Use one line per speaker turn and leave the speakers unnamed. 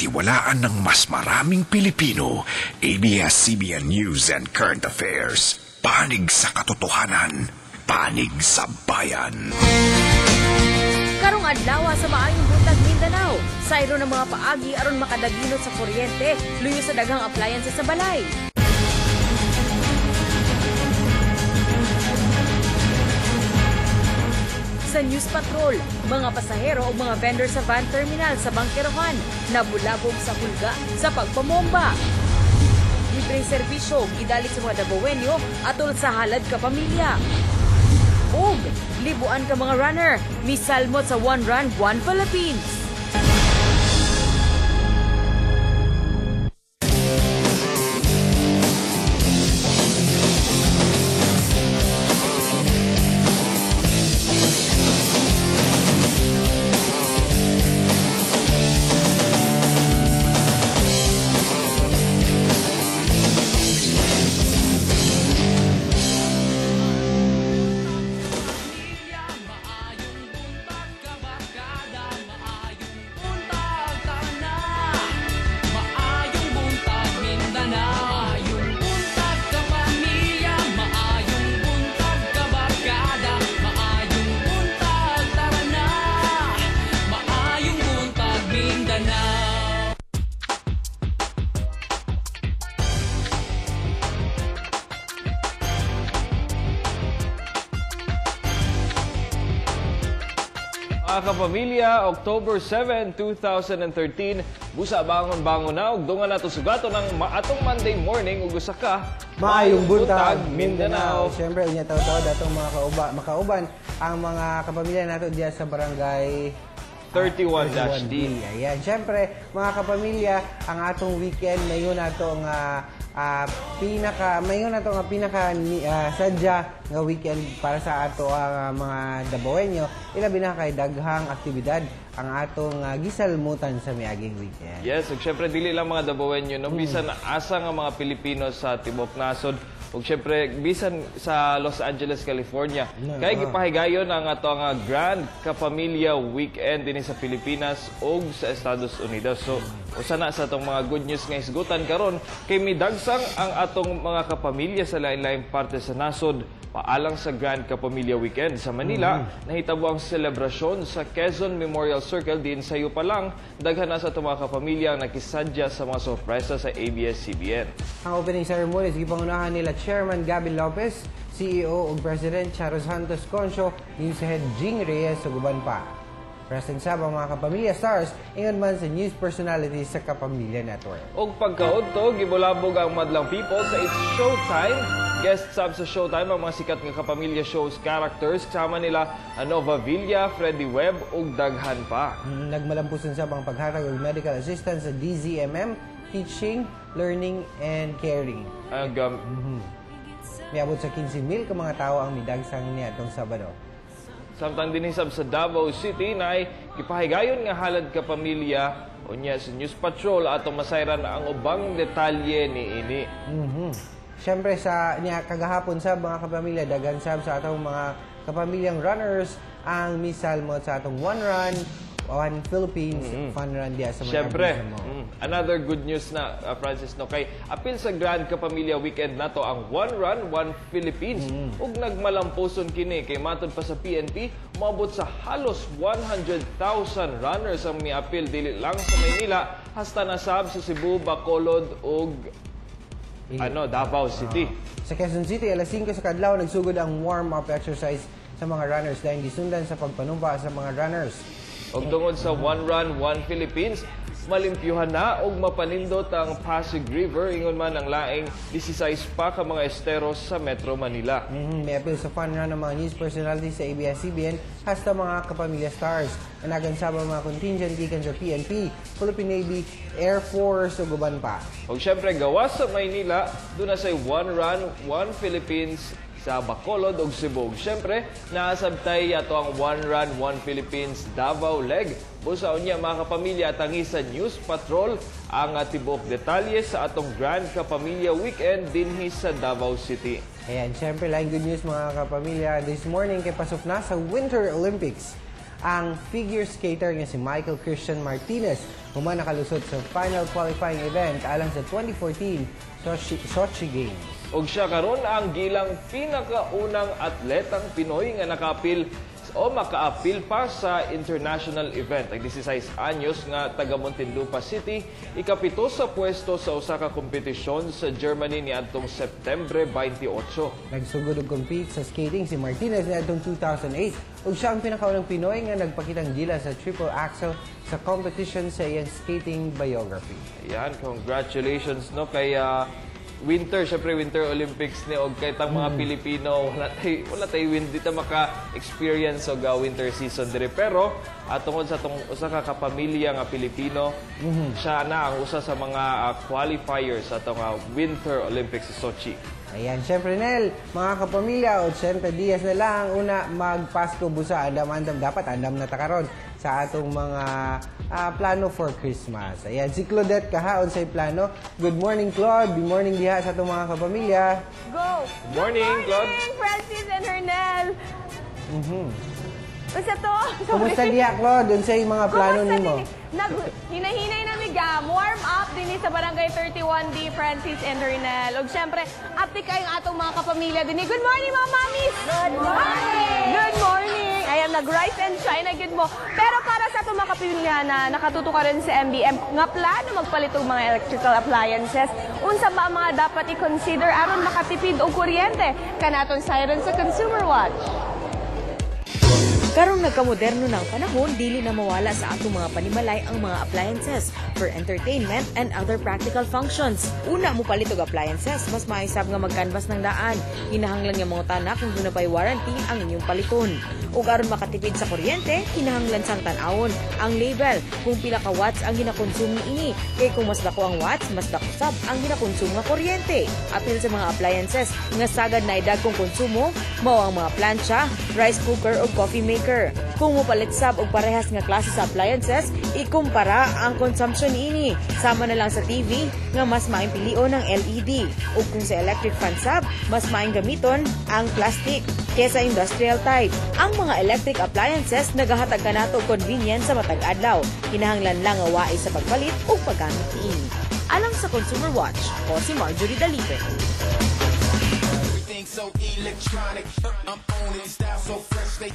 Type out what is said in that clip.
Pagkakatiwalaan ng mas maraming Pilipino, ABS-CBN News and Current Affairs. Panig sa katotohanan, panig sa bayan.
Karong adlaw sa maayong buntag Mindanao, sayro ng mga paagi aron makadaginot sa kuryente, luyo sa daghang appliances sa balay. Sa News Patrol, mga pasahero o mga vendor sa van terminal sa Bangkerohan nabulabog sa hulga sa pagpamomba. Libreng serbisyo gidalit sa mga Dabawenyo atol sa halad ka pamilya. Ug libuan ka mga runner, misalmot sa One Run, One Philippines.
Mga kapamilya, October 7, 2013, busa bangon-bangon na ug dungan nato sugato ng maatong Monday morning ug usa ka
maayong buntag
Mindanao.
Siyempre unya taw-taw datong mga makauban ang mga kapamilya nato diya sa barangay
31-D.
Ayan, siyempre mga kapamilya, ang atong weekend mayon nato nga pinaka sadya nga weekend para sa ato ang mga Dabawenyo. Ilabi na kay daghang aktibidad ang atong gisalmutan sa miaging weekend.
Yes, ug syempre dili lang mga Dabawenyo, no bisan asa nga mga Pilipino sa tibuok nasod. Ug syempre bisan sa Los Angeles, California. Kay gipahigayon ang ato nga Grand Kapamilya Weekend dinhi sa Pilipinas ug sa Estados Unidos. So usa na sa atong mga good news nga isgutan karon kay midagsang ang atong mga kapamilya sa lain-laing parte sa nasod paalang sa Grand Kapamilya Weekend sa Manila. Nahitabo ang selebrasyon sa Quezon Memorial Circle din sa iyo pa lang daghan na sa atong mga kapamilya ang nakisadya sa mga sorpresa sa ABS-CBN.
Ang opening ceremony gipangunahan nila Chairman Gabby Lopez, CEO ug President Charo Santos Concho, yung sa Head Jing Reyes sa guban pa. Present sa mga kapamilya stars, ingon man sa news personalities sa Kapamilya Network.
Og pagkaudto, gibulabog ang madlang people sa It's Showtime. Guest sub sa Showtime ang mga sikat nga kapamilya shows characters kasama nila Nova Villa, Freddie Webb ug daghan pa.
Nagmalampusan sa mga paghatag og medical assistance sa DZMM, teaching, learning, and caring. Miabot sa 15,000 ka mga tao ang midagsang niya itong Sabado.
Samtang dinisab sa Davao City na ipahigayon nga halad ka pamilya unya sa News Patrol atong masayran ang ubang detalye ni ini.
Siyempre sa niya kagahapon sa mga kapamilya daghan sab sa atong mga kapamilyang runners ang misalmo sa atong One Run, One Philippines fun run diya sa mga
siyempre, another good news na Francis no kay apil sa Grand Kapamilya Weekend nato ang One Run, One Philippines ug nagmalampuson kini kay matod pa sa PNP moabot sa halos 100,000 runners ang miapil dili lang sa Maynila hasta nasab sa Cebu, Bacolod ug Davao City.
Sa Quezon City, alas 5 sa kadlaw nagsugod ang warm-up exercise sa mga runners dahil gisundan sa pagpanumpa sa mga runners.
Og tungod sa One Run, One Philippines, malimpyuhan na og mapanindot ang Pasig River ingon man ang laing 16 pa ka mga esteros sa Metro Manila.
May appeal sa fun run ng mga news personalities sa ABS-CBN hasta mga kapamilya stars. Anagan sa mga contingent gikan sa PNP, Philippine Navy, Air Force ug uban pa.
Og syempre gawas sa Maynila, doon na say One Run, One Philippines sa Bacolod ug Cebu. Siyempre, naasabtay ato ang One Run, One Philippines Davao leg. Busa unya mga kapamilya tangi sa News Patrol ang tibuok detalye sa atong Grand Kapamilya Weekend dinhi sa Davao City.
Ayan, siyempre, good news mga kapamilya. This morning, kay pasok na sa Winter Olympics ang figure skater nga si Michael Christian Martinez human nakalusot sa final qualifying event alang sa 2014 Sochi Games.
Og siya karon ang gilang pinakaunang atletang Pinoy nga nakapil o makaapil pa sa international event. Ang 16 anyos nga taga Muntinlupa City, ikapito sa pwesto sa usa ka kompetisyon sa Germany niadtong Septembre 28.
Nagsugod og compete sa skating si Martinez niadtong 2008 ug siya ang pinakaunang Pinoy nga nagpakitang gila sa triple axel sa competition sa iyang skating biography.
Ayan, congratulations no kay Winter Olympics ni og kay tang mga Pilipino wala tay win dito maka-experience og winter season dire pero tungod sa tong usa ka kapamilya nga Pilipino siya na ang usa sa mga qualifiers sa tong Winter Olympics sa Sochi.
Ayan, syempre Nel, mga kapamilya, 80 dias na lang una magpasko busa, andam-andam dapat andam na takaron sa atong mga plano for Christmas. Ayan, si Claudette kahaon sa plano. Good morning, Claude. Good morning diha sa atong mga kapamilya.
Go!
Good morning, Claude.
Francis and Hernel. Basta to.
Kumusta diha, Claude? Unsay mga plano nimo?
Hinahinay na miga. Warm up din sa Barangay 31D, Francis and Hernel. Og syempre, update kayong atong mga kapamilya din. Good morning, mga mamis! Good morning! Good morning! Ayan, nag-rise and shine na good mo. Pero para sa atong mga kapamilya na nakatuto ka rin sa MBM, nga plano magpalit og mga electrical appliances, unsa ba ang mga dapat i-consider aron makatipid og kuryente? Kanaton siren sa Consumer Watch.
Karong nagkamoderno ng panahon, dili na mawala sa atong mga panimalay ang mga appliances for entertainment and other practical functions. Una mo palit og appliances, mas maisab nga magkanvas ng daan. Kinahanglan nga mga tanak kung doon na pa'y warranty ang inyong paliton. O aron makatipid sa kuryente, kinahanglan sang tanawon ang label kung pila ka watts ang ginakonsume niini. Kaya kung mas dako ang watts, mas dako sab ang ginakonsume nga kuryente. Apil sa mga appliances nga sagad na idagkong konsumo, mao ang mga plancha, rice cooker o coffee maker. Kung mopalit sab og parehas nga klase sa appliances, ikumpara ang consumption ini. Sama na lang sa TV nga mas maayong pilion ng LED. O kung sa electric fan sab, mas maayong gamiton ang plastic kesa industrial type. Ang mga electric appliances nagahatag kanato og convenience sa matag adlaw. Kinahanglan lang nga waay sa pagpalit o paggamit niini. Alang sa Consumer Watch, ako si Marjorie Dalipe.
Everything so electronic, I'm on it, style so fresh, they